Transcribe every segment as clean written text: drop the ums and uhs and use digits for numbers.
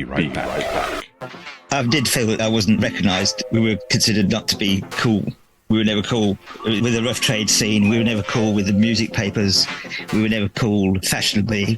right back. I did feel that I wasn't recognised. We were considered not to be cool. We were never cool with the rough trade scene. We were never cool with the music papers. We were never cool fashionably.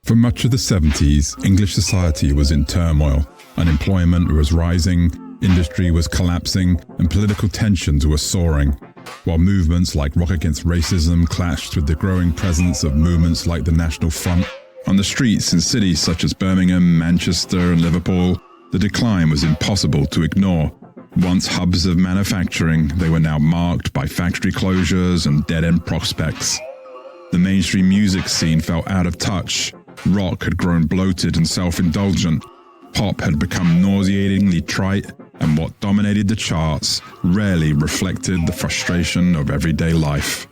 For much of the 70s, English society was in turmoil. Unemployment was rising, industry was collapsing, and political tensions were soaring. While movements like Rock Against Racism clashed with the growing presence of movements like the National Front, on the streets in cities such as Birmingham, Manchester, and Liverpool, the decline was impossible to ignore. Once hubs of manufacturing, they were now marked by factory closures and dead-end prospects. The mainstream music scene felt out of touch. Rock had grown bloated and self-indulgent. Pop had become nauseatingly trite, and what dominated the charts rarely reflected the frustration of everyday life.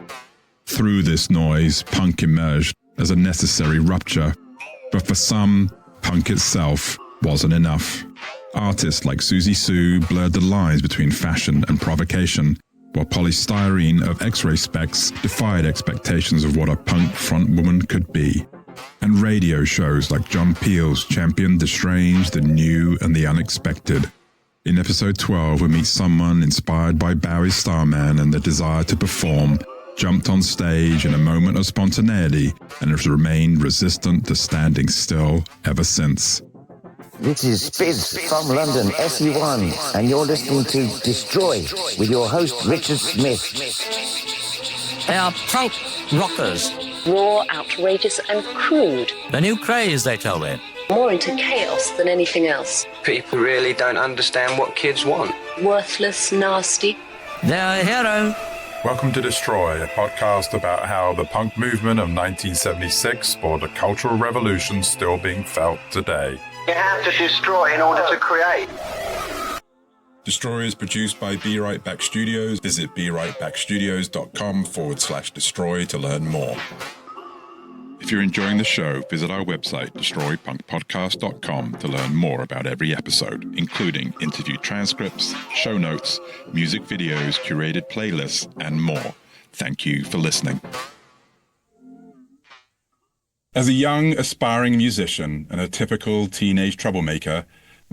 Through this noise, punk emerged as a necessary rupture. But for some, punk itself wasn't enough. Artists like Siouxsie blurred the lines between fashion and provocation, while polystyrene of X-ray specs defied expectations of what a punk frontwoman could be. And radio shows like John Peel's championed the strange, the new, and the unexpected. In episode 12, we meet someone inspired by Bowie's Starman and the desire to perform, jumped on stage in a moment of spontaneity, and has remained resistant to standing still ever since. This is Spizz from London, SE1, and you're listening to Destroy with your host, Richard Smith. They are punk rockers. Raw, outrageous and crude. The new craze, they tell me. More into chaos than anything else. People really don't understand what kids want. Worthless, nasty. They're a hero. Welcome to Destroy, a podcast about how the punk movement of 1976 spawned a cultural revolution still being felt today. You have to destroy in order to create. Destroy is produced by Be Right Back Studios. Visit berightbackstudios.com/destroy to learn more. If you're enjoying the show, visit our website, destroypunkpodcast.com, to learn more about every episode, including interview transcripts, show notes, music videos, curated playlists, and more. Thank you for listening. As a young, aspiring musician and a typical teenage troublemaker,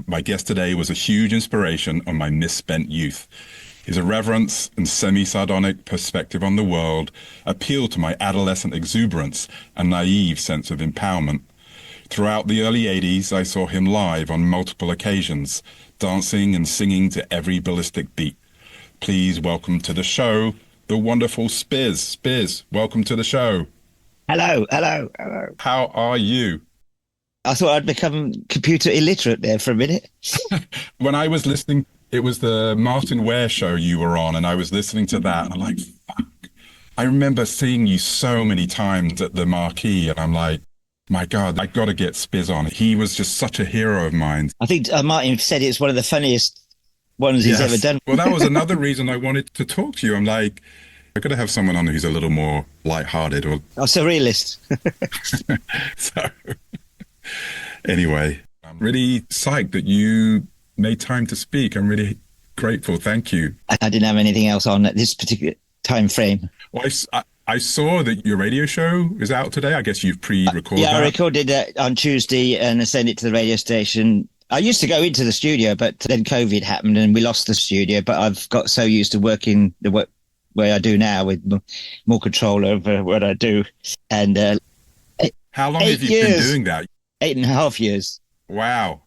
my guest today was a huge inspiration on my misspent youth. His irreverence and semi-sardonic perspective on the world appealed to my adolescent exuberance and naive sense of empowerment. Throughout the early 80s, I saw him live on multiple occasions, dancing and singing to every ballistic beat. Please welcome to the show, the wonderful Spizz. Spizz, welcome to the show. Hello. How are you? I thought I'd become computer illiterate there for a minute. When I was listening, it was the Martin Ware show you were on, and I was listening to that, and I'm like, fuck. I remember seeing you so many times at the Marquee, and I'm like, my God, I got to get Spizz on. He was just such a hero of mine. I think Martin said it's one of the funniest ones he's ever done. Well, that was another reason I wanted to talk to you. I'm like, I got to have someone on who's a little more lighthearted. Or surrealist. So, anyway, I'm really psyched that you made time to speak. I'm really grateful. Thank you. I didn't have anything else on at this particular time frame. Well, I saw that your radio show is out today. I guess you've pre-recorded that. I recorded that on Tuesday and I sent it to the radio station. I used to go into the studio, but then COVID happened and we lost the studio. But I've got so used to working the way I do now with more control over what I do. And how long have you been doing that? 8.5 years. Wow.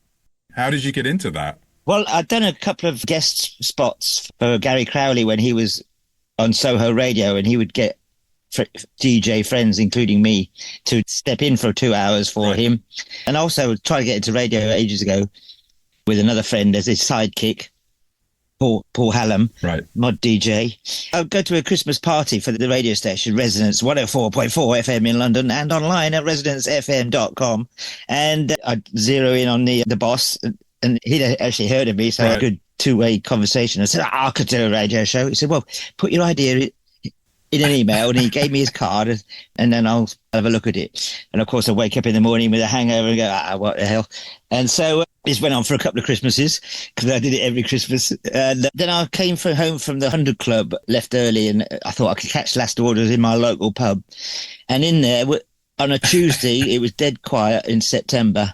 How did you get into that? Well, I'd done a couple of guest spots for Gary Crowley when he was on Soho Radio, and he would get DJ friends, including me, to step in for 2 hours for him. And also tried to get into radio ages ago with another friend as his sidekick, Paul Hallam, mod DJ. I'd go to a Christmas party for the radio station, Resonance 104.4 FM in London, and online at resonancefm.com. And I'd zero in on the boss, and he'd actually heard of me, so a good two-way conversation. I said, I could do a radio show. He said, well, put your idea in an email, and he gave me his card, and then I'll have a look at it. And of course, I wake up in the morning with a hangover and go, what the hell? And so this went on for a couple of Christmases, because I did it every Christmas. And then I came home from the 100 Club, left early, and I thought I could catch last orders in my local pub. And in there, on a Tuesday, it was dead quiet in September.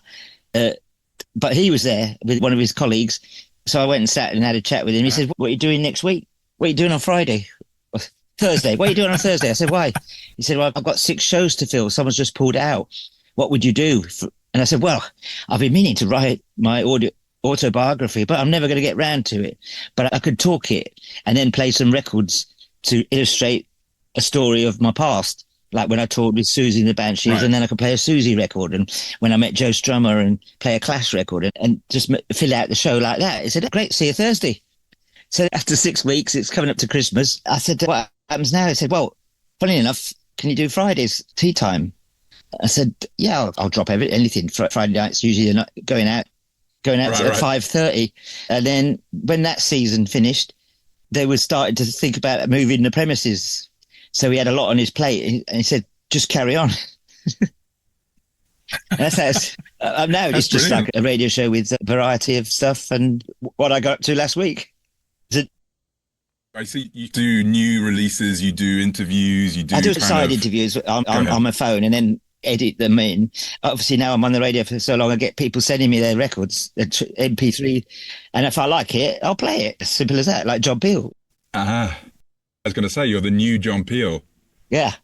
but he was there with one of his colleagues. So I went and sat and had a chat with him. He said, what are you doing next week? What are you doing on Friday? Thursday. What are you doing on Thursday? I said, why? He said, well, I've got 6 shows to fill. Someone's just pulled out. What would you do? And I said, well, I've been meaning to write my autobiography, but I'm never going to get round to it. But I could talk it and then play some records to illustrate a story of my past. Like when I toured with Siouxsie and the Banshees, right. And then I could play a Siouxsie record. And when I met Joe Strummer and play a Clash record and just fill out the show like that. He said, great, see you Thursday. So after 6 weeks, it's coming up to Christmas. I said, what happens now? He said, well, funny enough, can you do Fridays tea time? I said, yeah, I'll drop anything. Friday nights usually not going out right, at 5:30. And then when that season finished, they were starting to think about moving the premises. So he had a lot on his plate, and he said, just carry on. That's now it's just brilliant. Like a radio show with a variety of stuff and what I got up to last week. I see you do new releases, you do interviews, I do side interviews on my phone and then edit them in. Obviously now I'm on the radio for so long, I get people sending me their records, MP3, and if I like it, I'll play it. Simple as that, like John Peel. I was going to say, you're the new John Peel. Yeah.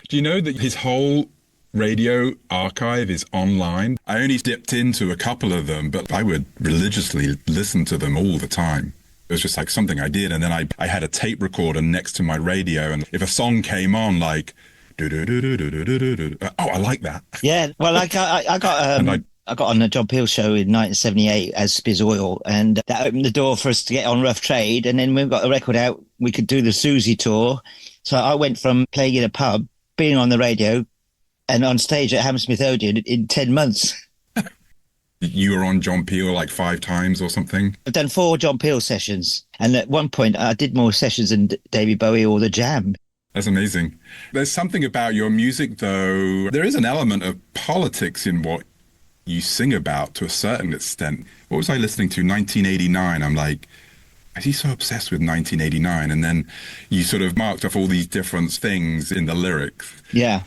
Do you know that his whole radio archive is online? I only dipped into a couple of them, but I would religiously listen to them all the time. It was just like something I did. And then I had a tape recorder next to my radio. And if a song came on, like, oh, I like that. Yeah. Well, like I got on the John Peel show in 1978 as SpizzOrwell, and that opened the door for us to get on Rough Trade. And then when we got the record out, we could do the Siouxsie tour. So I went from playing in a pub, being on the radio, and on stage at Hammersmith Odeon in 10 months. You were on John Peel like 5 times or something? I've done 4 John Peel sessions. And at one point, I did more sessions than David Bowie or The Jam. That's amazing. There's something about your music, though. There is an element of politics in what you sing about to a certain extent. What was I listening to? 1989. I'm like, is he so obsessed with 1989? And then you sort of marked off all these different things in the lyrics. Yeah.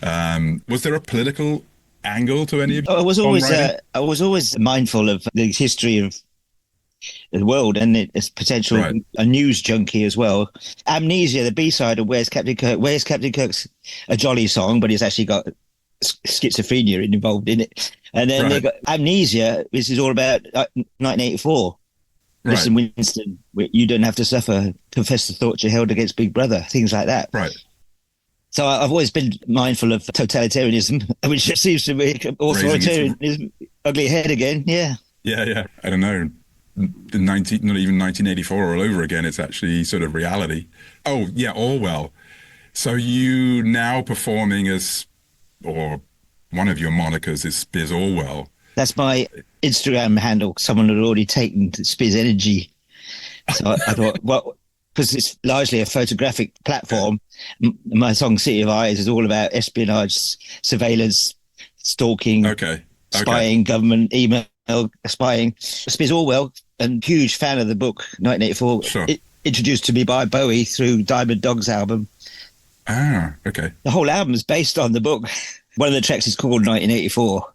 Was there a political angle to any of I was always mindful of the history of the world and its potential, right. A news junkie as well. Amnesia, the B-side of Where's Captain Kirk? Where's Captain Kirk's a jolly song, but it's actually got schizophrenia involved in it. And then they got Amnesia, which is all about 1984. Right. Listen, Winston, you don't have to suffer. Confess the thoughts you held against Big Brother. Things like that. Right. So I've always been mindful of totalitarianism, which seems to be authoritarianism, ugly head again. Yeah. Yeah. I don't know. Not even 1984 all over again. It's actually sort of reality. Oh, yeah, Orwell. So you now performing as, or one of your monikers is SpizzOrwell. That's my Instagram handle. Someone had already taken Spizz Energy. So I thought, well, because it's largely a photographic platform, my song City of Eyes is all about espionage, surveillance, stalking, spying, government, email, spying. SpizzOrwell, a huge fan of the book, 1984, introduced to me by Bowie through Diamond Dogs album. Ah, okay. The whole album is based on the book. One of the tracks is called 1984.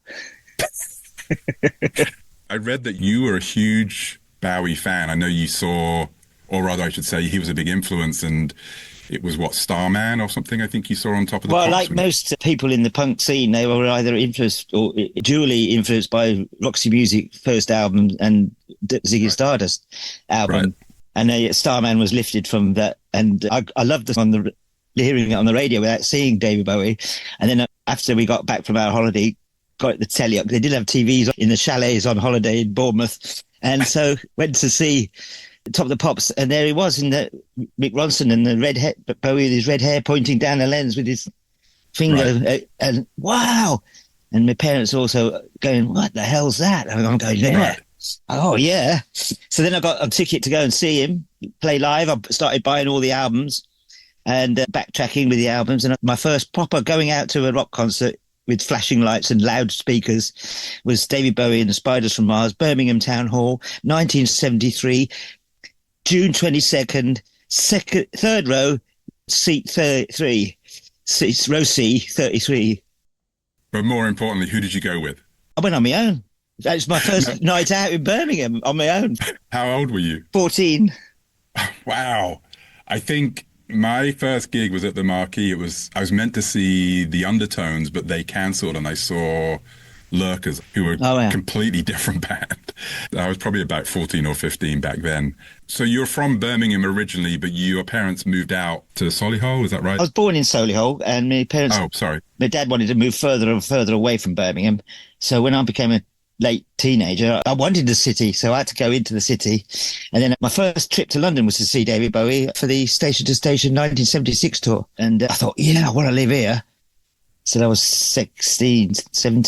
I read that you were a huge Bowie fan. I know you saw, or rather I should say he was a big influence, and it was what, Starman or something I think you saw on Top of the Pops? Well, like most people in the punk scene, they were either influenced or dually influenced by Roxy Music first album and Ziggy Stardust album. Right. And Starman was lifted from that. And I loved this hearing it on the radio without seeing David Bowie. And then after we got back from our holiday, got the telly up. They did have TVs in the chalets on holiday in Bournemouth. And so went to see Top of the Pops, and there he was in the Mick Ronson and the red hair, Bowie with his red hair pointing down the lens with his finger, and wow! And my parents also going, "What the hell's that?" And I'm going, "Yeah, right. Oh yeah." So then I got a ticket to go and see him play live. I started buying all the albums and backtracking with the albums. And my first proper going out to a rock concert with flashing lights and loudspeakers was David Bowie and the Spiders from Mars, Birmingham Town Hall, 1973. June 22nd, third row, seat 33, row C, 33. But more importantly, who did you go with? I went on my own. That was my first night out in Birmingham on my own. How old were you? 14. Wow. I think my first gig was at the Marquee. I was meant to see the Undertones, but they cancelled, and I saw Lurkers, who were a completely different band. I was probably about 14 or 15 back then. So you're from Birmingham originally, but your parents moved out to Solihull, is that right? I was born in Solihull, and my parents... Oh, sorry. My dad wanted to move further and further away from Birmingham. So when I became a late teenager, I wanted the city, so I had to go into the city. And then my first trip to London was to see David Bowie for the Station to Station 1976 tour. And I thought, I want to live here. So I was 17. And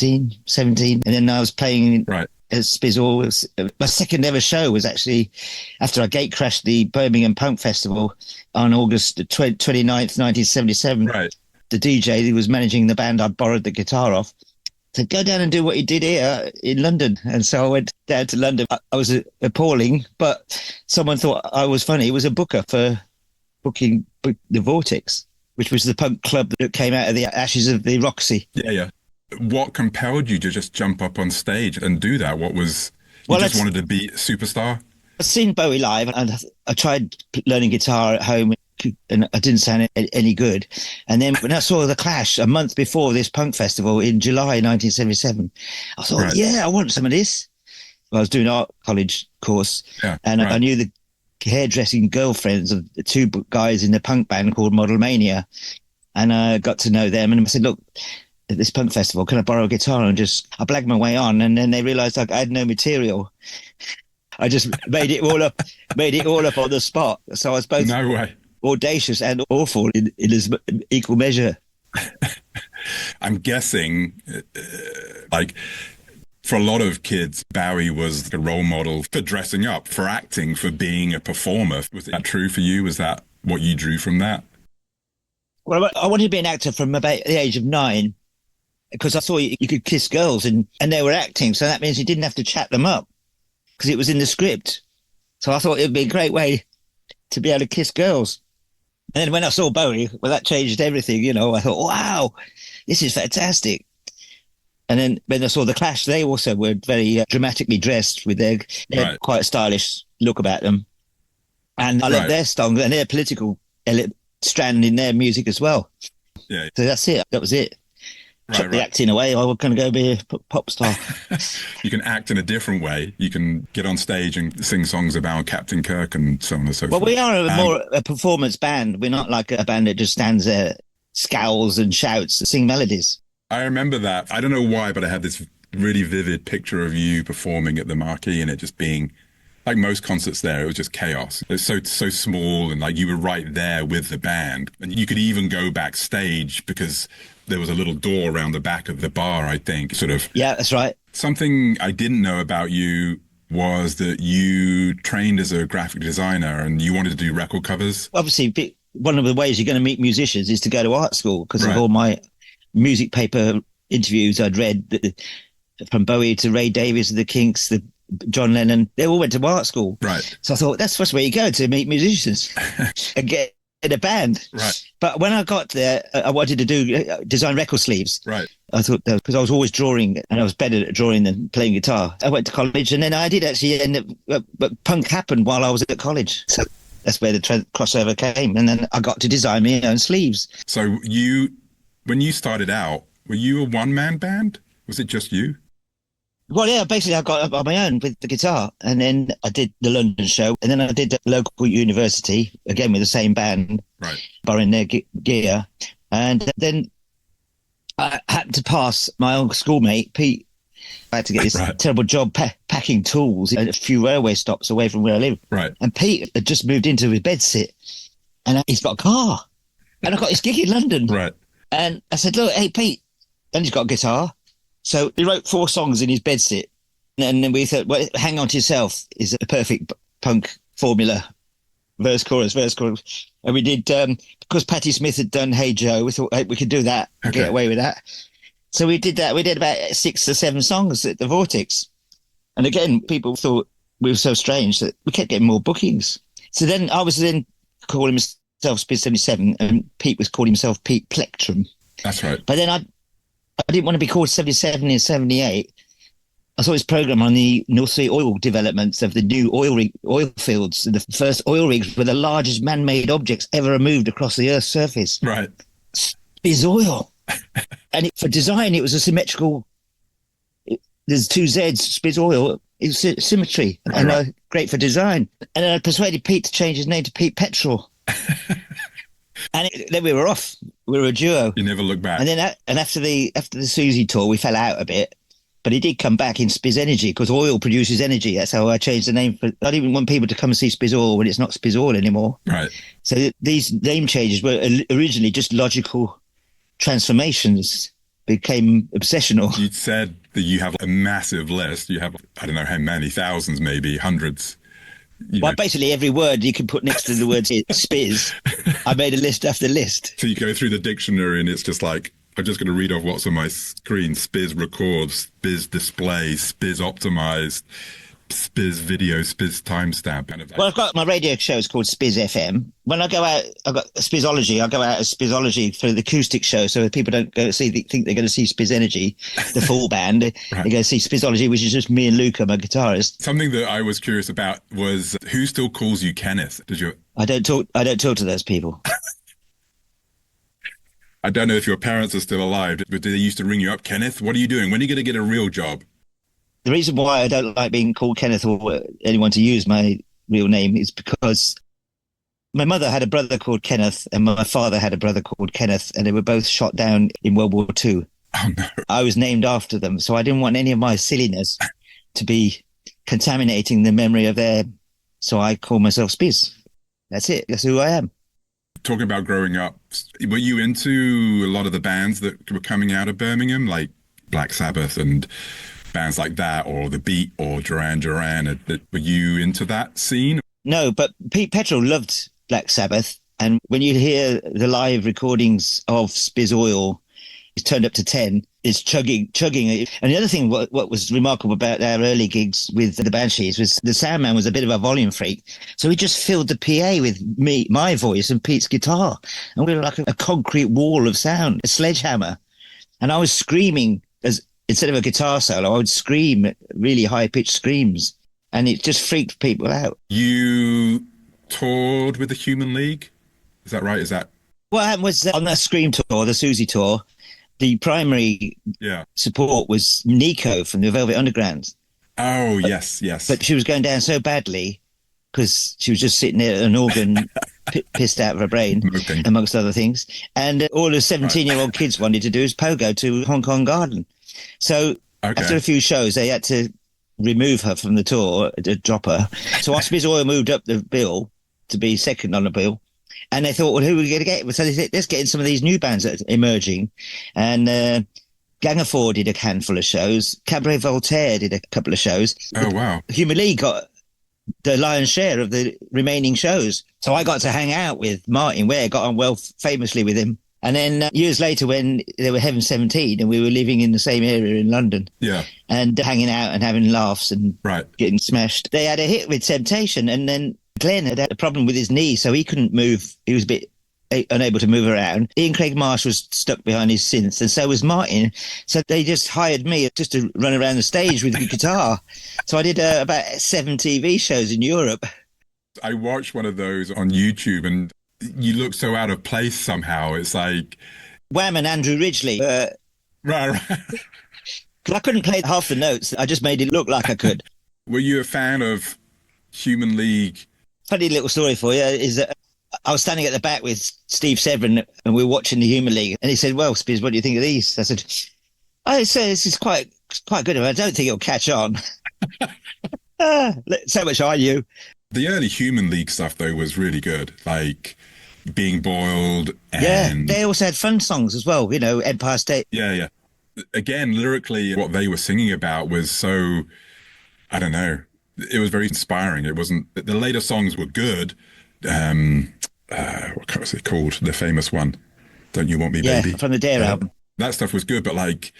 then I was playing at SpizzOrwell. My second ever show was actually after I gatecrashed the Birmingham Punk Festival on August 29th, 1977. Right. The DJ who was managing the band I'd borrowed the guitar off to go down and do what he did here in London. And so I went down to London. I was appalling, but someone thought I was funny. It was a booker for booking the Vortex, which was the punk club that came out of the ashes of the Roxy. Yeah. What compelled you to just jump up on stage and do that? What was... You just wanted to be a superstar? I'd seen Bowie live, and I tried learning guitar at home, and I didn't sound any good. And then when I saw The Clash a month before this punk festival in July 1977, I thought, I want some of this. I was doing art college course, and I knew the hairdressing girlfriends of the two guys in the punk band called Model Mania, and I got to know them. And I said, look, at this punk festival, can I borrow a guitar? And I blagged my way on, and then they realised I had no material. I just made it all up on the spot. So I was both audacious and awful in equal measure. I'm guessing, for a lot of kids, Bowie was a role model for dressing up, for acting, for being a performer. Was that true for you? Was that what you drew from that? Well, I wanted to be an actor from about the age of 9 because I saw you could kiss girls and they were acting. So that means you didn't have to chat them up because it was in the script. So I thought it would be a great way to be able to kiss girls. And then when I saw Bowie, that changed everything, I thought, wow, this is fantastic. And then when I saw The Clash, they also were very dramatically dressed with their quite a stylish look about them. And I love their songs and their political strand in their music as well. Yeah. So that's it. That was it. Chuck the acting away. I was going to go be a pop star. You can act in a different way. You can get on stage and sing songs about Captain Kirk and so on and so forth. Well, we are more a performance band. We're not like a band that just stands there, scowls and shouts and sing melodies. I remember that. I don't know why, but I had this really vivid picture of you performing at the Marquee and it just being... like most concerts there, it was just chaos. It's so small, and you were right there with the band. And you could even go backstage because there was a little door around the back of the bar, I think, sort of. Yeah, that's right. Something I didn't know about you was that you trained as a graphic designer and you wanted to do record covers. Obviously, one of the ways you're going to meet musicians is to go to art school because of all my music paper interviews I'd read, from Bowie to Ray Davies to the Kinks, the John Lennon, they all went to art school. Right. So I thought that's the first way you go to meet musicians and get in a band. Right. But when I got there, I wanted to design record sleeves. Right. I thought that because I was always drawing and I was better at drawing than playing guitar. I went to college and then I did actually end up, but punk happened while I was at college. So that's where the crossover came. And then I got to design my own sleeves. So when you started out, were you a one-man band? Was it just you? Well, yeah, basically I got up on my own with the guitar and then I did the London show and then I did the local university, again with the same band, borrowing their gear. And then I happened to pass my old schoolmate, Pete. I had to get this terrible job packing tools at a few railway stops away from where I live. Right. And Pete had just moved into his bedsit and he's got a car. And I got this gig in London. Right. And I said, look, hey, Pete. And he's got a guitar. So he wrote 4 songs in his bedsit. And then we thought, well, Hang On To Yourself is a perfect punk formula. Verse, chorus. And we did, because Patti Smith had done Hey Joe, we thought, hey, we could do that and get away with that. So we did that. We did about 6 or 7 songs at the Vortex. And again, people thought we were so strange that we kept getting more bookings. So then I was calling myself Spizz 77 and Pete was calling himself Pete Plectrum. That's right. But then I didn't want to be called 77 in 78. I saw this program on the North Sea oil developments of the new oil fields. The first oil rigs were the largest man-made objects ever removed across the Earth's surface. Right. SpizzOrwell. And for design, it was a symmetrical. There's two Z's. SpizzOrwell is symmetry, and great for design. And I persuaded Pete to change his name to Pete Petrol. And then we were off. We were a duo. You never look back. And then after the Siouxsie tour, we fell out a bit. But he did come back in Spizz Energy because oil produces energy. That's how I changed the name. I didn't want people to come and see SpizzOrwell when it's not SpizzOrwell anymore. Right. So these name changes were originally just logical transformations, became obsessional. You said that you have a massive list. You have, I don't know how many, thousands, maybe hundreds. Well, basically every word you can put next to the word Spizz. I made a list after list. So you go through the dictionary and it's just like, I'm just going to read off what's on my screen. Spizz records, Spizz display, Spizz optimized, Spizz video, Spizz timestamp. Well, I've got my radio show is called Spizz FM. When I go out, I've got Spizzology. I go out as Spizzology for the acoustic show, so people don't go think they're going to see Spizz Energy, the full band. Right. They go see Spizzology, which is just me and Luca, my guitarist. Something that I was curious about was who still calls you Kenneth? I don't talk to those people. I don't know if your parents are still alive, but they used to ring you up, Kenneth, what are you doing? When are you going to get a real job? The reason why I don't like being called Kenneth or anyone to use my real name is because my mother had a brother called Kenneth and my father had a brother called Kenneth, and they were both shot down in World War II. Oh, no. I was named after them, so I didn't want any of my silliness to be contaminating the memory of them. So I call myself Spizz. That's it. That's who I am. Talking about growing up, were you into a lot of the bands that were coming out of Birmingham, like Black Sabbath and bands like that, or The Beat or Duran Duran? Were you into that scene? No, but Pete Petrol loved Black Sabbath. And when you hear the live recordings of SpizzOrwell, it's turned up to 10. It's chugging. And the other thing, what was remarkable about our early gigs with the Banshees was the sound man was a bit of a volume freak. So he just filled the PA with my voice and Pete's guitar. And we were like a concrete wall of sound, a sledgehammer. And I was screaming instead of a guitar solo, I would scream really high-pitched screams. And it just freaked people out. You toured with the Human League? Is that right? What happened was on that Scream tour, the Siouxsie tour, the primary support was Nico from the Velvet Underground. Oh, yes. But she was going down so badly because she was just sitting there at an organ, pissed out of her brain, amongst other things. And all the 17-year-old kids wanted to do is pogo to Hong Kong Garden. So after a few shows, they had to remove her from the tour, drop her. So SpizzOrwell moved up the bill to be second on the bill. And they thought, well, who are we going to get? So they said, let's get in some of these new bands that are emerging. And Gang of Four did a handful of shows. Cabaret Voltaire did a couple of shows. Oh, wow. Human League got the lion's share of the remaining shows. So I got to hang out with Martin Ware, got on well famously with him. And then years later, when they were Heaven 17 and we were living in the same area in London and hanging out and having laughs and getting smashed, they had a hit with Temptation. And then Glenn had a problem with his knee, so he couldn't move. He was a bit unable to move around. Ian Craig Marsh was stuck behind his synth, and so was Martin. So they just hired me just to run around the stage with the guitar. So I did about 7 TV shows in Europe. I watched one of those on YouTube, and you look so out of place somehow. It's like Wham and Andrew Ridgeley. Right. I couldn't play half the notes. I just made it look like I could. Were you a fan of Human League? Funny little story for you is that I was standing at the back with Steve Severin and we were watching the Human League, and he said, well, Spizz, what do you think of these? I said, this is quite good. I don't think it'll catch on. So much I knew. The early Human League stuff, though, was really good. Like Being Boiled. And they also had fun songs as well, Empire State. Yeah. Again, lyrically, what they were singing about was so, I don't know, it was very inspiring. It wasn't, the later songs were good. What was it called? The famous one, Don't You Want Me, Baby? Yeah, from the Dare album. That stuff was good, but like,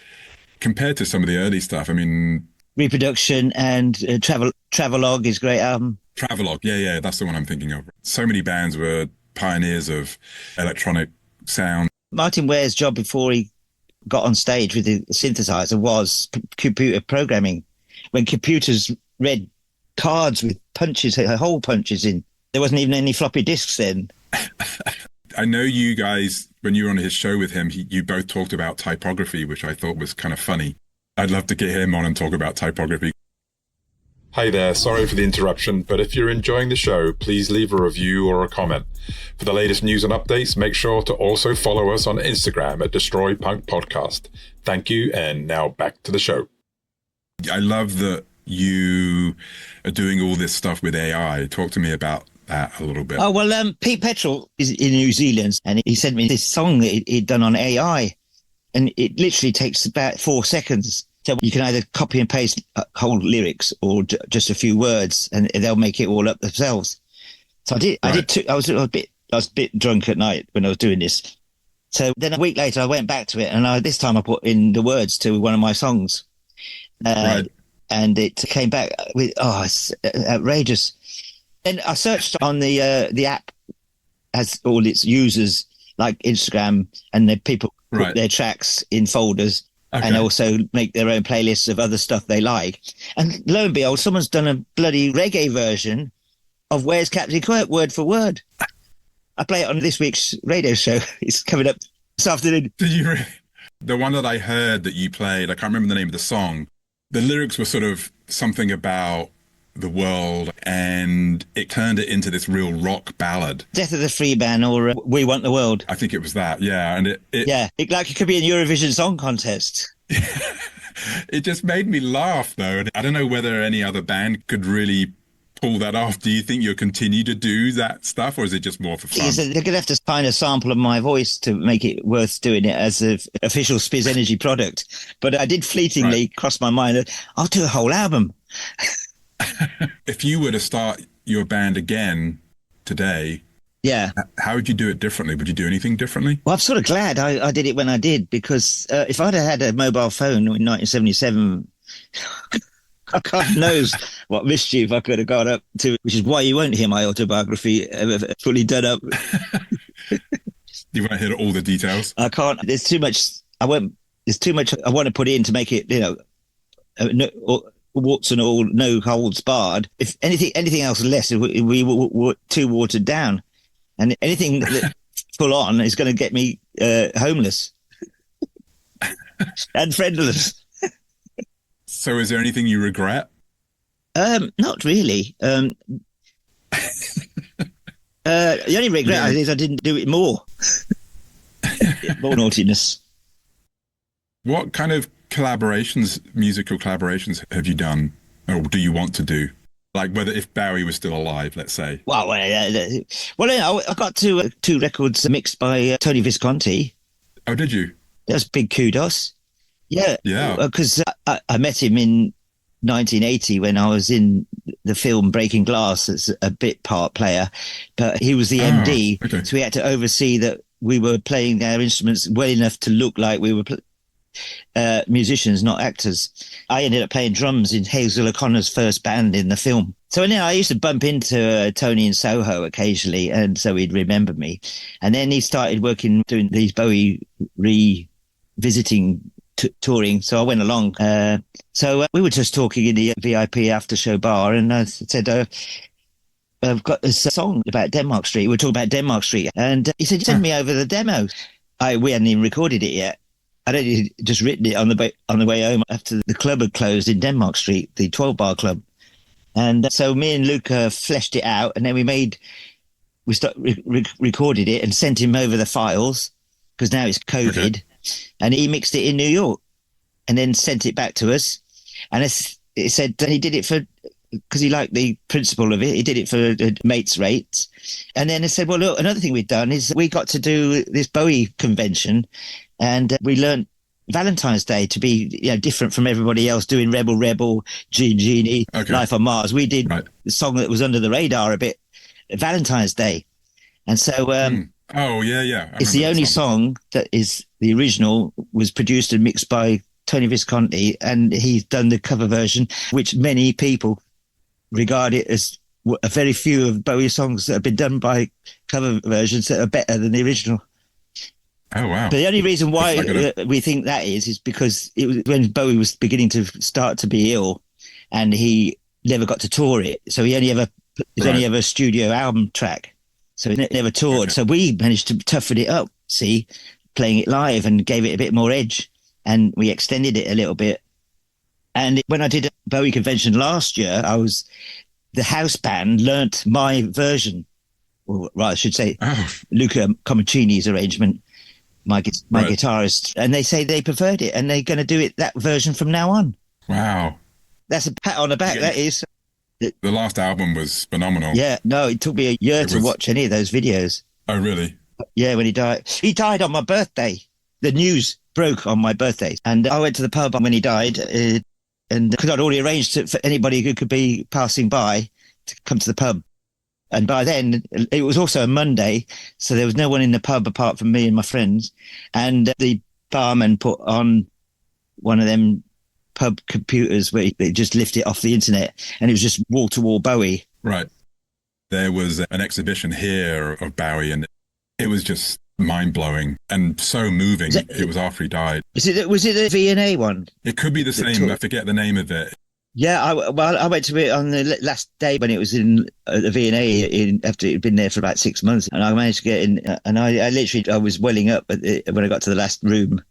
compared to some of the early stuff, I mean... Reproduction and Travelogue is a great album. Travelogue, yeah, that's the one I'm thinking of. So many bands were pioneers of electronic sound. Martin Ware's job before he got on stage with the synthesizer was computer programming. when computers read cards with punches, hole punches in. There wasn't even any floppy disks then. I know you guys, when you were on his show with him, you both talked about typography, which I thought was kind of funny. I'd love to get him on and talk about typography. Hey there, sorry for the interruption, but if you're enjoying the show, please leave a review or a comment. For the latest news and updates, make sure to also follow us on Instagram at Destroy Punk Podcast. Thank you, and now back to the show. I love that you are doing all this stuff with AI. Talk to me about that a little bit. Oh, well, Pete Petrel is in New Zealand, and he sent me this song that he'd done on AI, and it literally takes about 4 seconds. So you can either copy and paste whole lyrics or just a few words, and they'll make it all up themselves. So I was a bit drunk at night when I was doing this. So then a week later, I went back to it, and this time I put in the words to one of my songs. And it came back with, it's outrageous. Then I searched on the app, has all its users like Instagram, and the people put their tracks in folders and also make their own playlists of other stuff they like. And lo and behold, someone's done a bloody reggae version of Where's Captain Kirk, word for word. I play it on this week's radio show. It's coming up this afternoon. Did you really? The one that I heard that you played, I can't remember the name of the song. The lyrics were sort of something about the world, and it turned it into this real rock ballad. Death of the Free Man, or We Want the World. I think it was that, yeah. And it could be an Eurovision Song Contest. It just made me laugh, though. And I don't know whether any other band could really pull that off. Do you think you'll continue to do that stuff, or is it just more for fun? They're going to have to find a sample of my voice to make it worth doing it as an official Spizz Energy product. But I did fleetingly cross my mind that I'll do a whole album. If you were to start your band again today, how would you do it differently? Would you do anything differently? Well, I'm sort of glad I did it when I did, because if I'd have had a mobile phone in 1977, God knows what mischief I could have got up to, which is why you won't hear my autobiography fully done up. You won't hear all the details? I can't. There's too much. There's too much I want to put in to make it, warts and all, no holds barred. If anything else less, we were too watered down, and anything that full on is going to get me homeless and friendless. So, is there anything you regret? Not really. The only regret is I didn't do it more. More naughtiness. What kind of musical collaborations have you done, or do you want to do? Like whether if Barry was still alive, let's say. Well, I got two records mixed by Tony Visconti. Oh, did you? That's big kudos. Yeah. Because I met him in 1980 when I was in the film Breaking Glass as a bit part player, but he was the MD, so we had to oversee that we were playing our instruments well enough to look like we were musicians, not actors. I ended up playing drums in Hazel O'Connor's first band in the film. So I used to bump into Tony in Soho occasionally, and so he'd remember me. And then he started doing these Bowie revisiting touring. So I went along. So we were just talking in the VIP after show bar, and I said, I've got this song about Denmark Street. We're talking about Denmark Street. And he said, send me over the demo. We hadn't even recorded it yet. I'd only just written it on the way home after the club had closed in Denmark Street, the 12 Bar Club. And so me and Luca fleshed it out, and then we recorded it and sent him over the files, because now it's COVID. And he mixed it in New York and then sent it back to us. And it said that he did it because he liked the principle of it. He did it for mates rates. And then I said, well, look, another thing we've done is we got to do this Bowie convention, and we learned Valentine's Day to be different from everybody else doing Rebel Rebel, Genie, Life on Mars. We did the song that was under the radar a bit, Valentine's Day. And so it's the only song that is the original, was produced and mixed by Tony Visconti, and he's done the cover version, which many people regard it as a very few of Bowie's songs that have been done by cover versions that are better than the original. Oh, wow. But the only reason why we think that is because it was when Bowie was beginning to start to be ill, and he never got to tour it. So he only ever a studio album track. So he never toured. Okay. So we managed to toughen it up, playing it live, and gave it a bit more edge, and we extended it a little bit. And when I did a Bowie convention last year, the house band learnt my version, or right, I should say, Luca Comicini's arrangement, my guitarist, and they say they preferred it, and they're going to do that version from now on. Wow. That's a pat on the back, that is. The last album was phenomenal. Yeah, no, it took me a year to watch any of those videos. Oh, really? Yeah, when he died. He died on my birthday. The news broke on my birthday, and I went to the pub when he died, and because I'd already arranged it for anybody who could be passing by to come to the pub. And by then, it was also a Monday, so there was no one in the pub apart from me and my friends. And the barman put on one of them pub computers where they just lift it off the internet, and it was just wall-to-wall Bowie. Right. There was an exhibition here of Bowie, and it was just mind-blowing and so moving. It was after he died. Was it a V&A one? It could be the same. I forget the name of it. Yeah, I went to it on the last day when it was in the V&A after it had been there for about 6 months, and I managed to get in, and I was welling up when I got to the last room.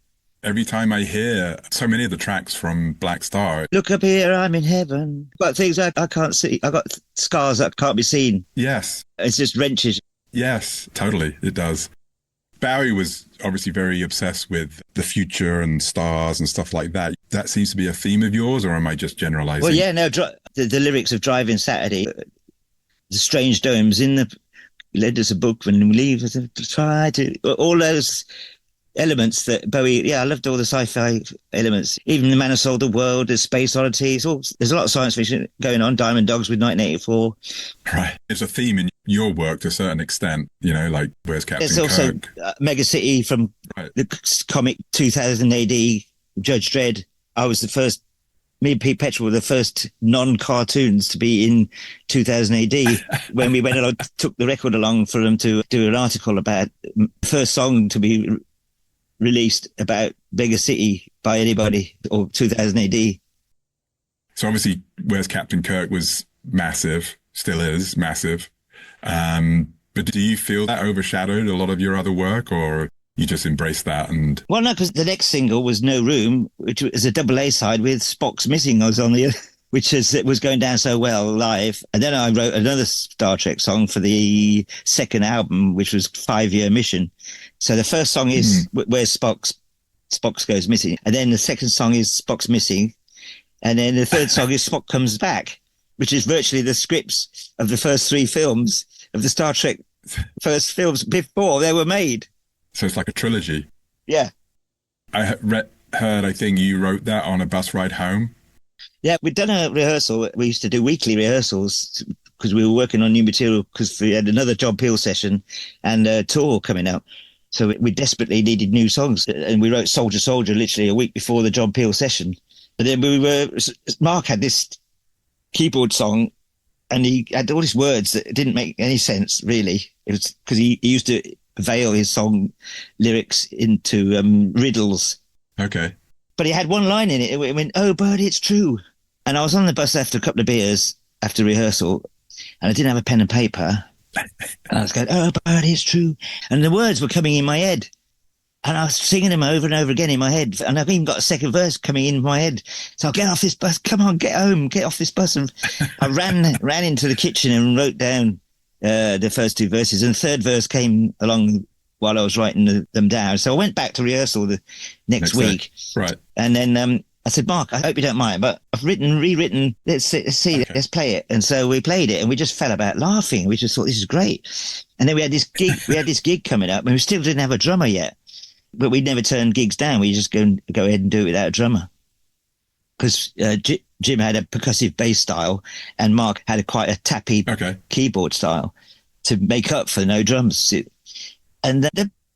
Every time I hear so many of the tracks from Black Star. Look up here, I'm in heaven. I've got things I can't see. I've got scars that can't be seen. Yes. It's just wrenches. Yes, totally. It does. Bowie was obviously very obsessed with the future and stars and stuff like that. That seems to be a theme of yours, or am I just generalizing? Well, yeah, no, the lyrics of Driving Saturday, the strange domes in the led us a book when we leave, try to, all those elements that Bowie, I loved all the sci-fi elements. Even The Man Who Sold the World, the Space Oddity, there's a lot of science fiction going on. Diamond Dogs with 1984. Right. It's a theme in your work to a certain extent, like Where's Captain Kirk? There's also Mega City from the comic 2000 AD, Judge Dredd. I was the first, me and Pete Petrel were the first non-cartoons to be in 2000 AD when we went and took the record along for them to do an article about the first song to be released about Mega City by anybody, or 2000 AD. So obviously Where's Captain Kirk was massive, still is massive. But do you feel that overshadowed a lot of your other work, or you just embrace that? And well, no, because the next single was No Room, which was a double A side with Spock's Missing. I was on the, it was going down so well live. And then I wrote another Star Trek song for the second album, which was 5 Year Mission. So the first song is where Spock's goes missing, and then the second song is Spock's Missing, and then the third song is Spock Comes Back, which is virtually the scripts of the first three films of the Star Trek first films before they were made. So it's like a trilogy. Yeah. I heard, I think you wrote that on a bus ride home. Yeah, we'd done a rehearsal. We used to do weekly rehearsals because we were working on new material because we had another John Peel session and a tour coming out. So we desperately needed new songs. And we wrote Soldier, Soldier literally a week before the John Peel session. But then Mark had this keyboard song and he had all these words that didn't make any sense, really. It was because he used to veil his song lyrics into riddles. Okay. But he had one line in it. It went, "Oh, but it's true." And I was on the bus after a couple of beers after rehearsal and I didn't have a pen and paper. And I was going, "Oh, but it's true." And the words were coming in my head. And I was singing them over and over again in my head. And I've even got a second verse coming in my head. So I'll get off this bus. Come on, get home. Get off this bus. And I ran into the kitchen and wrote down the first two verses. And the third verse came along while I was writing them down. So I went back to rehearsal the next week. Right. And then I said, "Mark, I hope you don't mind, but I've rewritten, let's see, okay. Let's play it." And so we played it and we just fell about laughing. We just thought, this is great. And then we had this gig coming up and we still didn't have a drummer yet, but we never turned gigs down. We just go ahead and do it without a drummer. Because Jim had a percussive bass style and Mark had quite a tappy keyboard style to make up for no drums. And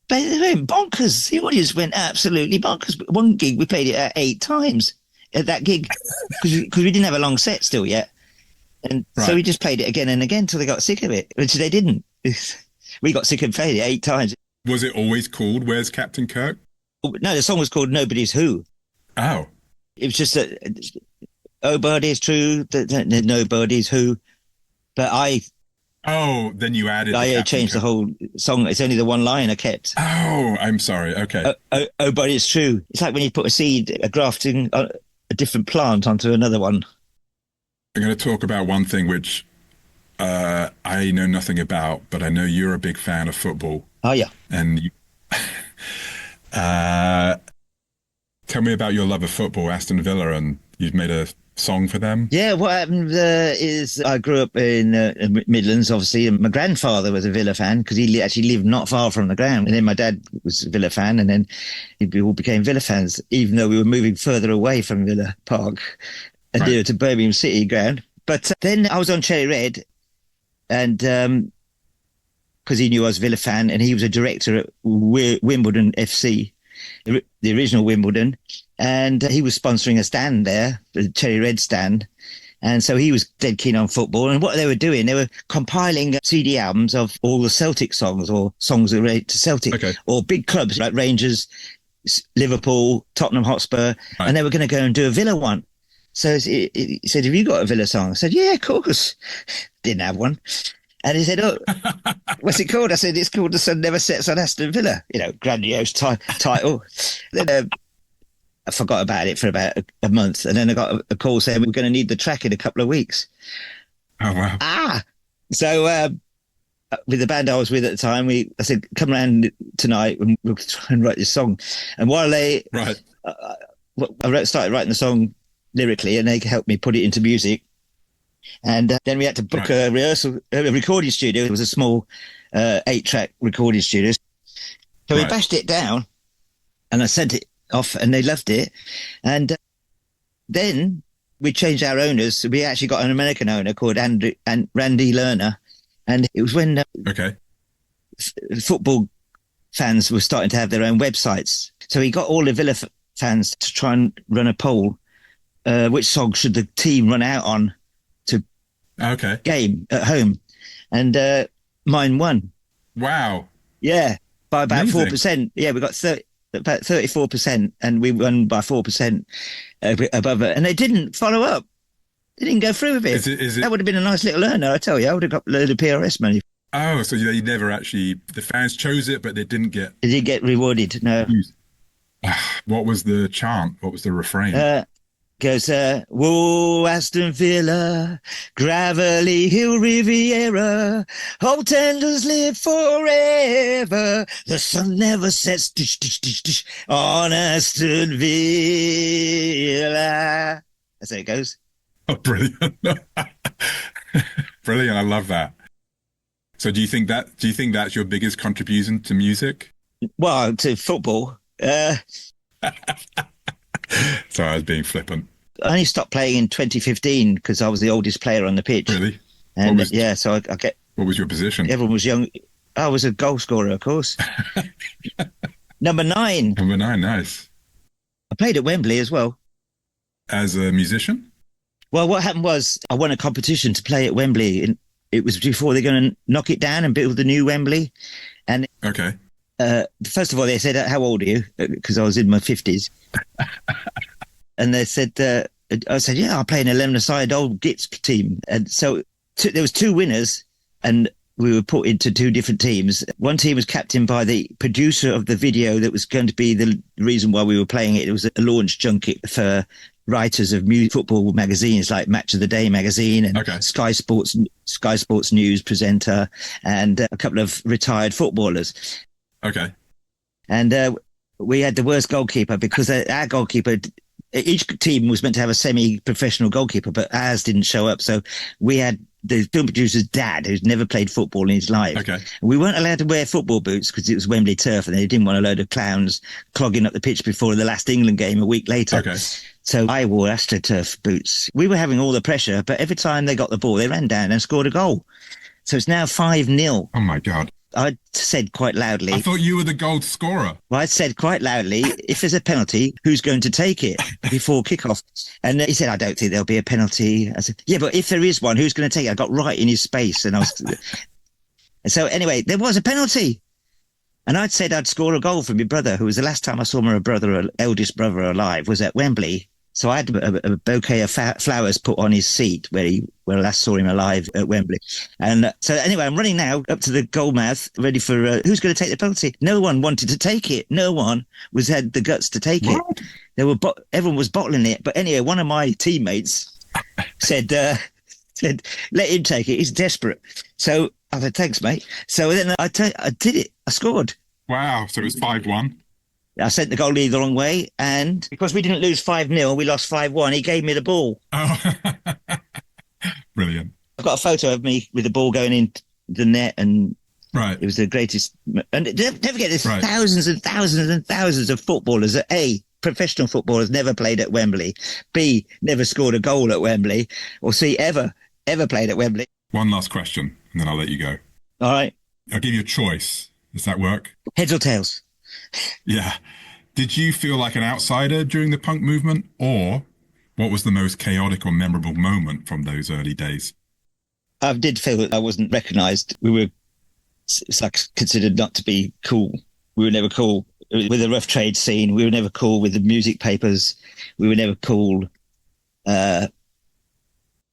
they went bonkers. The audience went absolutely bonkers. One gig, we played it 8 times at that gig because we didn't have a long set still yet. And so we just played it again and again until they got sick of it, which they didn't. We got sick and played it 8 times. Was it always called Where's Captain Kirk? No, the song was called Nobody's Who. Oh. It was just that Oh, Birdie's true. The Nobody's who. But Oh, then you added the I Captain changed the Cook. whole song. It's only the one line I kept. Oh, I'm sorry. Okay. Oh, but it's true. It's like when you put a seed, a grafting, a different plant onto another one. I'm going to talk about one thing which I know nothing about, but I know you're a big fan of football. Oh, yeah. And you, tell me about your love of football, Aston Villa, and you've made a song for them. Yeah, what happened is I grew up in Midlands, obviously, and my grandfather was a Villa fan because he actually lived not far from the ground. And then my dad was a Villa fan, and then we all became Villa fans, even though we were moving further away from Villa Park and nearer to Birmingham City ground. But then I was on Cherry Red, and because he knew I was a Villa fan, and he was a director at Wimbledon FC, the original Wimbledon, and he was sponsoring a stand there, the Cherry Red stand. And so he was dead keen on football. And what they were doing, they were compiling CD albums of all the Celtic songs or songs that relate to Celtic or big clubs like Rangers, Liverpool, Tottenham Hotspur. And they were going to go and do a Villa one. So he said, have you got a Villa song? I said, yeah, of course. Didn't have one. And he said, oh, what's it called? I said, it's called The Sun Never Sets on Aston Villa. You know, grandiose title. Then I forgot about it for about a month. And then I got a call saying we're going to need the track in a couple of weeks. Oh, wow. So with the band I was with at the time, I said, come around tonight and we'll try and write this song. And while I started writing the song lyrically, and they helped me put it into music. And then we had to book a recording studio. It was a small 8-track recording studio. So we bashed it down and I sent it off and they loved it. And then we changed our owners. So we actually got an American owner called Randy Lerner. And it was when football fans were starting to have their own websites. So he got all the Villa fans to try and run a poll. Which song should the team run out on to game at home? And mine won. Wow. Yeah, by about 4%. Yeah, we got about 34%, and we won by 4% above it. And they didn't follow up. They didn't go through with it. Is it that would have been a nice little earner, I tell you. I would have got a load of PRS money. Oh, so they never actually, the fans chose it, but they didn't get... They didn't get rewarded, no. What was the chant? What was the refrain? Goes, whoa, Aston Villa, Gravelly Hill Riviera, old tenders live forever, the sun never sets on Aston Villa. That's how it goes. Oh, brilliant. Brilliant, I love that. So do you think that's your biggest contribution to music? Well, to football. Sorry, I was being flippant. I only stopped playing in 2015 because I was the oldest player on the pitch. Really? And so I get... What was your position? Everyone was young. I was a goal scorer, of course. Number 9. Number 9, nice. I played at Wembley as well. As a musician? Well, what happened was I won a competition to play at Wembley. And it was before they're going to knock it down and build the new Wembley. And first of all, they said, how old are you? Because I was in my 50s. And they said, I said, yeah, I'll play an 11-a-side old Gits team. And so there was 2 winners and we were put into 2 different teams. One team was captained by the producer of the video that was going to be the reason why we were playing it. It was a launch junket for writers of football magazines like Match of the Day magazine and Sky Sports News presenter and a couple of retired footballers. Okay. And we had the worst goalkeeper because our goalkeeper, each team was meant to have a semi-professional goalkeeper, but ours didn't show up. So we had the film producer's dad, who's never played football in his life. Okay. We weren't allowed to wear football boots because it was Wembley turf and they didn't want a load of clowns clogging up the pitch before the last England game a week later. Okay. So I wore AstroTurf boots. We were having all the pressure, but every time they got the ball, they ran down and scored a goal. So it's now 5-0. Oh, my God. I said quite loudly... I thought you were the goal scorer. Well, I said quite loudly, if there's a penalty, who's going to take it before kickoff? And he said, I don't think there'll be a penalty. I said, yeah, but if there is one, who's going to take it? I got right in his space. And and so anyway, there was a penalty. And I'd said I'd score a goal for my brother, who was the last time I saw my brother, eldest brother alive, was at Wembley So I had a bouquet of flowers put on his seat where I last saw him alive at Wembley. And so anyway, I'm running now up to the goalmouth, ready for who's going to take the penalty. No one wanted to take it. No one had the guts to take it. Everyone was bottling it. But anyway, one of my teammates said, let him take it. He's desperate. So I said, thanks, mate. So then I did it. I scored. Wow. So it was 5-1. I sent the goalie the wrong way, and because we didn't lose 5-0, we lost 5-1. He gave me the ball. Oh, brilliant! I've got a photo of me with the ball going in the net, and right, it was the greatest. And don't forget, there's right. thousands and thousands and thousands of footballers that professional footballers never played at Wembley, B, never scored a goal at Wembley, or C, ever played at Wembley. One last question, and then I'll let you go. All right. I'll give you a choice. Does that work? Heads or tails? Yeah. Did you feel like an outsider during the punk movement, or what was the most chaotic or memorable moment from those early days? I did feel that I wasn't recognised. We were considered not to be cool. We were never cool with the rough trade scene. We were never cool with the music papers. We were never cool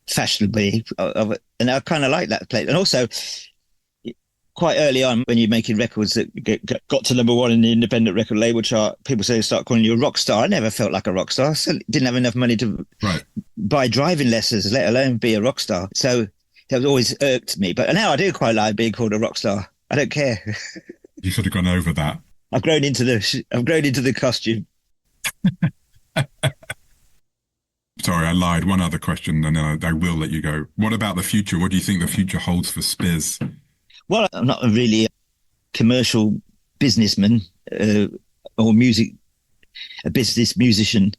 fashionably. And I kind of like that place. And also, quite early on, when you're making records that got to number one in the independent record label chart, people say start calling you a rock star. I never felt like a rock star. I didn't have enough money to buy driving lessons, let alone be a rock star. So that was always irked me. But now I do quite like being called a rock star. I don't care. You should have gone over that. I've grown into the costume. Sorry, I lied. One other question, and then I will let you go. What about the future? What do you think the future holds for Spizz? Well, I'm not really a commercial businessman or a business musician.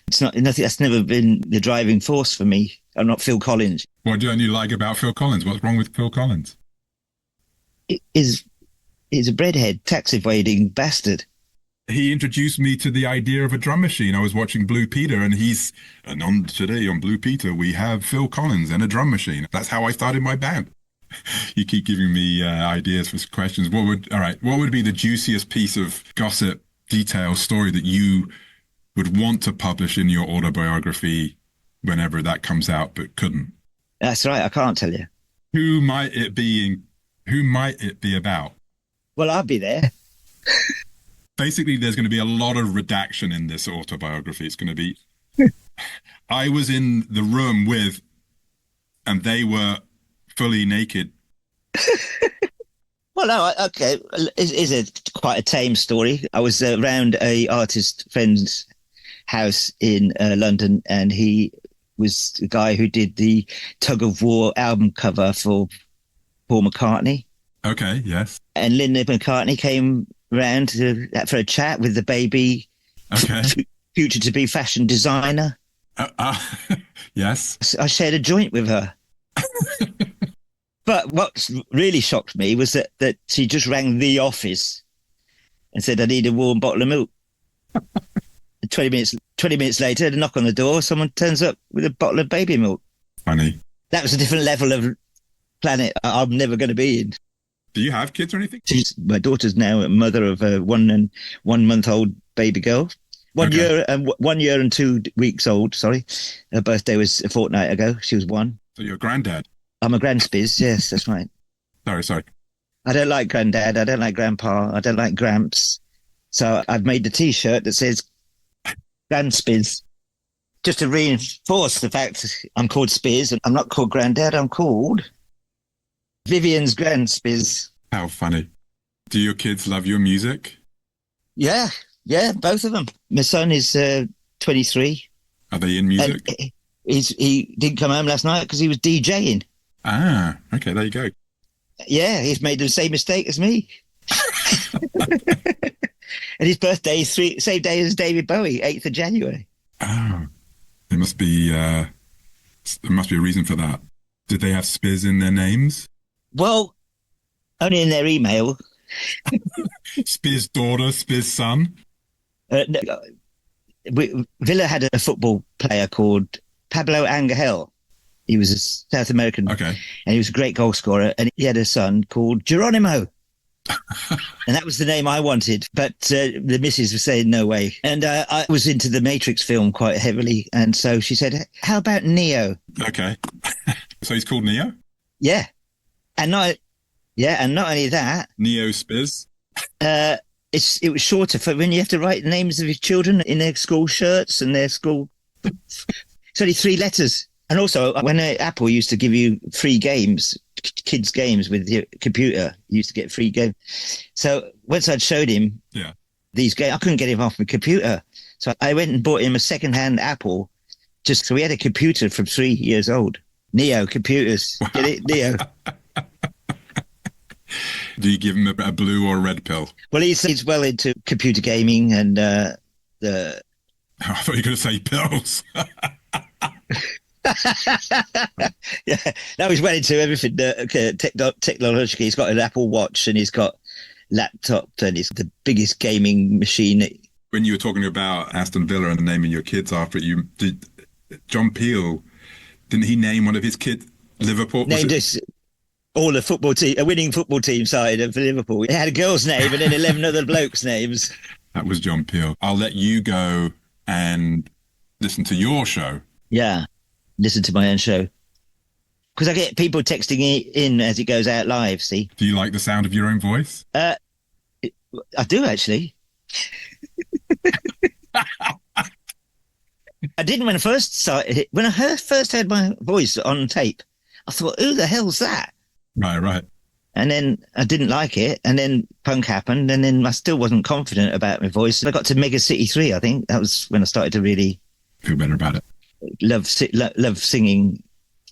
It's not nothing. That's never been the driving force for me. I'm not Phil Collins. What don't you like about Phil Collins? What's wrong with Phil Collins? He's a breadhead, tax evading bastard. He introduced me to the idea of a drum machine. I was watching Blue Peter, and today on Blue Peter we have Phil Collins and a drum machine. That's how I started my band. You keep giving me ideas for questions. What would be the juiciest piece of gossip, detail, story that you would want to publish in your autobiography whenever that comes out but couldn't? That's right. I can't tell you. Who might it be about? Well, I'll be there. Basically, there's going to be a lot of redaction in this autobiography. It's going to be, I was in the room with, and they were fully naked. Well, no, okay. It's quite a tame story. I was around a artist friend's house in London, and he was the guy who did the Tug of War album cover for Paul McCartney. Okay, yes. And Linda McCartney came round for a chat with the baby, future to be fashion designer. Yes. I shared a joint with her. But what really shocked me was that she just rang the office and said, I need a warm bottle of milk. 20 minutes later, the knock on the door, someone turns up with a bottle of baby milk. Funny. That was a different level of planet I'm never going to be in. Do you have kids or anything? My daughter's now a mother of a 1 month old baby girl. 1 year and 2 weeks old, sorry. Her birthday was a fortnight ago. She was 1. So you're a granddad? I'm a grand Spizz, yes, that's right. Sorry. I don't like granddad, I don't like grandpa, I don't like gramps. So I've made the T-shirt that says Grand Spizz. Just to reinforce the fact I'm called Spizz, and I'm not called granddad, I'm called Vivian's Grand Spizz. How funny. Do your kids love your music? Yeah, both of them. My son is 23. Are they in music? He didn't come home last night because he was DJing. Ah, okay, there you go. Yeah, he's made the same mistake as me. And his birthday is same day as David Bowie, 8th of January. Oh, there must be a reason for that. Did they have Spizz in their names? Well, only in their email. Spizz daughter, Spizz son? No, Villa had a football player called Pablo Angel. He was a South American. Okay. And he was a great goal scorer. And he had a son called Geronimo. And that was the name I wanted. But the missus was saying no way. And I was into the Matrix film quite heavily. And so she said, how about Neo? Okay. So he's called Neo? Yeah. And not only that. Neo Spizz? It was shorter for when you have to write the names of your children in their school shirts and their school. It's only 3 letters. And also, when Apple used to give you free games, kids' games with your computer, you used to get free games. So once I'd showed him these games, I couldn't get him off my computer. So I went and bought him a second-hand Apple, just so he had a computer from 3 years old. Neo computers. Get it? Neo. Do you give him a blue or a red pill? Well, he's well into computer gaming and I thought you were going to say pills. Yeah, now he's well into everything technologically. He's got an Apple Watch and he's got laptop and it's the biggest gaming machine. When you were talking about Aston Villa and naming your kids after it, John Peel, didn't he name one of his kids Liverpool? Named us all a winning football team side of Liverpool. It had a girl's name and then 11 other blokes' names. That was John Peel. I'll let you go and listen to your show. Yeah. Listen to my own show. Because I get people texting in as it goes out live, see? Do you like the sound of your own voice? I do, actually. I didn't when I first started. When I first heard my voice on tape, I thought, who the hell's that? Right. And then I didn't like it. And then punk happened. And then I still wasn't confident about my voice. I got to Mega City 3, I think. That was when I started to really feel better about it. Love singing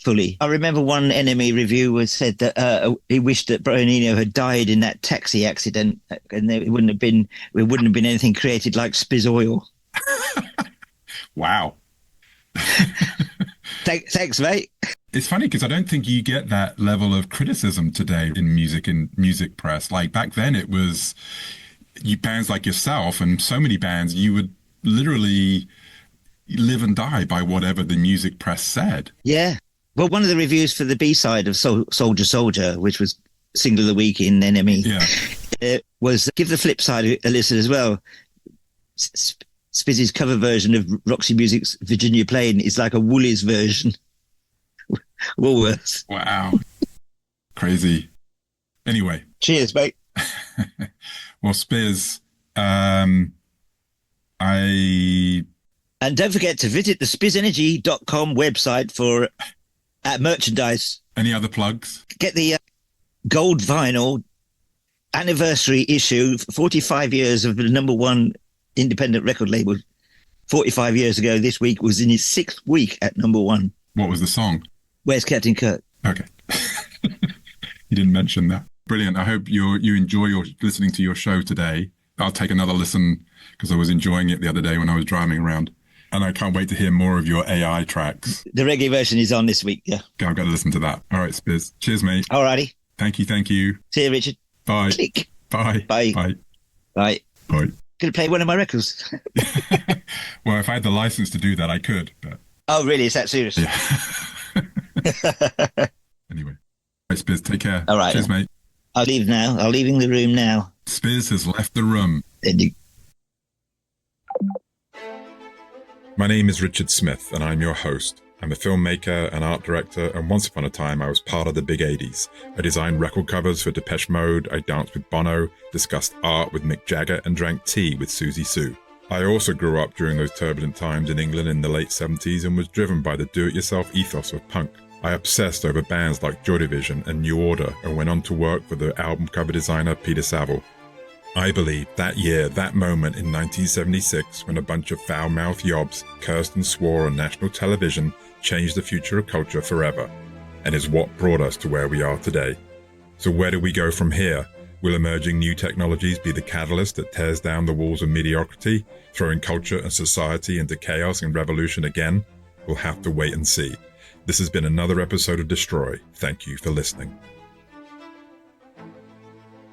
fully. I remember one Enemy review said that he wished that Brian Eno had died in that taxi accident, and it wouldn't have been anything created like SpizzOrwell. Wow. Thanks, mate. It's funny because I don't think you get that level of criticism today in music press. Like back then, it was bands like yourself and so many bands. You would literally live and die by whatever the music press said. Yeah. Well, one of the reviews for the B-side of Soldier, which was single of the week in Enemy, was give the flip side a listen as well. Spizz's cover version of Roxy Music's Virginia Plain is like a Woolies version. Woolworths. Wow. Crazy. Anyway. Cheers, mate. Well, Spizz, And don't forget to visit the spizzenergy.com website for merchandise. Any other plugs? Get the gold vinyl anniversary issue, 45 years of the #1 independent record label. 45 years ago this week was in his 6th week at #1. What was the song? Where's Captain Kirk? Okay. You didn't mention that. Brilliant. I hope you enjoy listening to your show today. I'll take another listen because I was enjoying it the other day when I was driving around. And I can't wait to hear more of your AI tracks. The reggae version is on this week, yeah. I've got to listen to that. All right, Spizz. Cheers, mate. All righty. Thank you. See you, Richard. Bye. Click. Bye. Bye. Bye. Bye. Bye. Could have played one of my records. Well, if I had the license to do that, I could. But... Oh, really? Is that serious? Yeah. Anyway. All right, Spizz, take care. All right. Cheers, mate. I'll leave now. I'm leaving the room now. Spizz has left the room. Ending. My name is Richard Smith, and I'm your host. I'm a filmmaker and art director, and once upon a time I was part of the big 80s. I designed record covers for Depeche Mode, I danced with Bono, discussed art with Mick Jagger, and drank tea with Siouxsie. I also grew up during those turbulent times in England in the late 70s and was driven by the do-it-yourself ethos of punk. I obsessed over bands like Joy Division and New Order and went on to work for the album cover designer Peter Saville. I believe that year, that moment in 1976, when a bunch of foul-mouthed yobs cursed and swore on national television, changed the future of culture forever, and is what brought us to where we are today. So where do we go from here? Will emerging new technologies be the catalyst that tears down the walls of mediocrity, throwing culture and society into chaos and revolution again? We'll have to wait and see. This has been another episode of Destroy. Thank you for listening.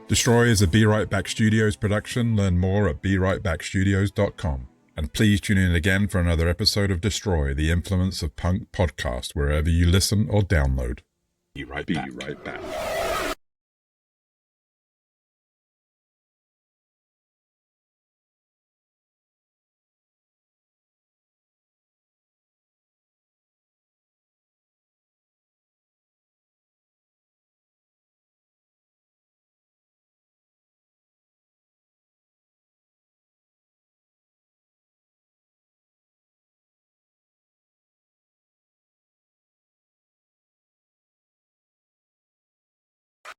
Destroy is a Be Right Back Studios production. Learn more at BeRightBackStudios.com. And please tune in again for another episode of Destroy, the Influence of Punk podcast, wherever you listen or download. Be right back.